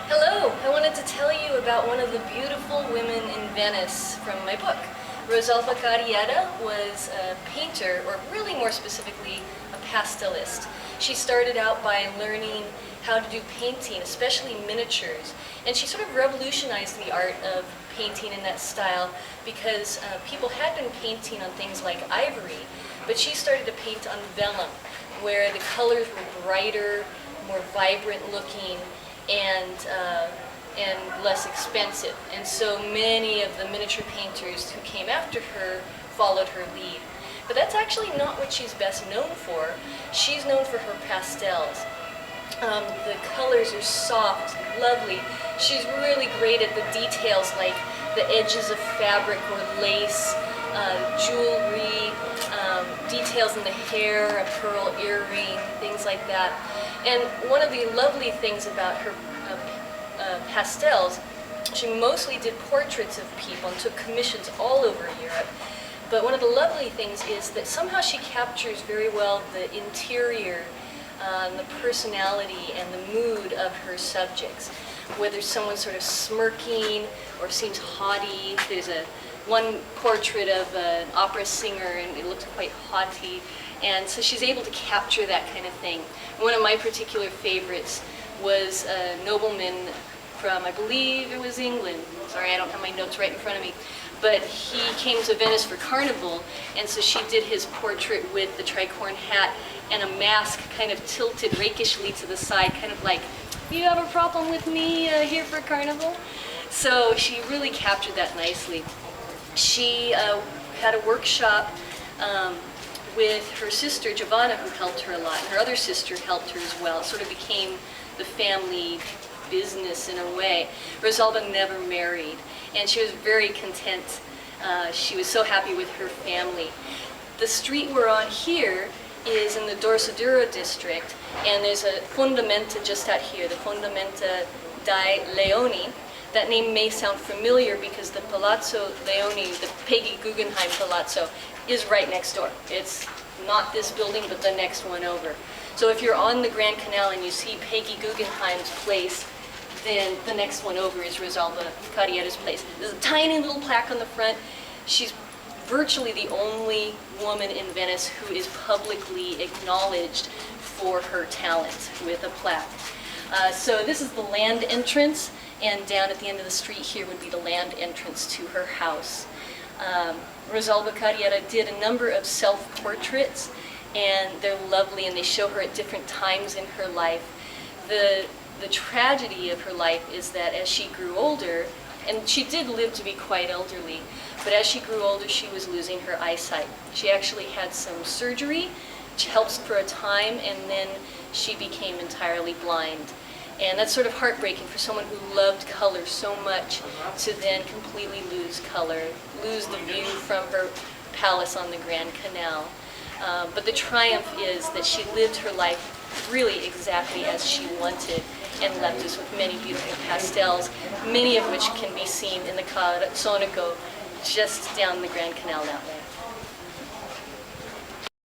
Hello! I wanted to tell you about one of the beautiful women in Venice from my book. Rosalba Carriera was a painter, or really more specifically, a pastelist. She started out by learning how to do painting, especially miniatures, and she sort of revolutionized the art of painting in that style because people had been painting on things like ivory, but she started to paint on vellum, where the colors were brighter, more vibrant looking, and less expensive. And so many of the miniature painters who came after her followed her lead. But that's actually not what she's best known for. She's known for her pastels. The colors are soft, lovely. She's really great at the details like the edges of fabric or lace, jewelry, details in the hair, a pearl earring, things like that. And one of the lovely things about her pastels, she mostly did portraits of people and took commissions all over Europe. But one of the lovely things is that somehow she captures very well the interior, the personality and the mood of her subjects. Whether someone's sort of smirking or seems haughty. There's one portrait of an opera singer and it looks quite haughty. And so she's able to capture that kind of thing. One of my particular favorites was a nobleman from, I believe it was England. Sorry, I don't have my notes right in front of me. But he came to Venice for Carnival, and so she did his portrait with the tricorn hat and a mask kind of tilted rakishly to the side, kind of like, you have a problem with me here for Carnival? So she really captured that nicely. She had a workshop with her sister Giovanna, who helped her a lot, and her other sister helped her as well. It sort of became the family business in a way. Rosalba never married, and she was very content. She was so happy with her family. The street we're on here is in the Dorsoduro district, and there's a Fondamenta just out here, the Fondamenta dei Leoni. That name may sound familiar because the Palazzo Leoni, the Peggy Guggenheim Palazzo, is right next door. It's not this building, but the next one over. So if you're on the Grand Canal and you see Peggy Guggenheim's place, then the next one over is Rosalba Carriera's place. There's a tiny little plaque on the front. She's virtually the only woman in Venice who is publicly acknowledged for her talent with a plaque. So this is the land entrance, and down at the end of the street here would be the land entrance to her house. Rosalba Carriera did a number of self-portraits, and they're lovely, and they show her at different times in her life. The tragedy of her life is that as she grew older, and she did live to be quite elderly, but as she grew older, she was losing her eyesight. She actually had some surgery, which helps for a time, and then she became entirely blind. And that's sort of heartbreaking for someone who loved color so much to then completely lose color, lose the view from her palace on the Grand Canal. But the triumph is that she lived her life really exactly as she wanted and left us with many beautiful pastels, many of which can be seen in the Carrozzonico just down the Grand Canal that way.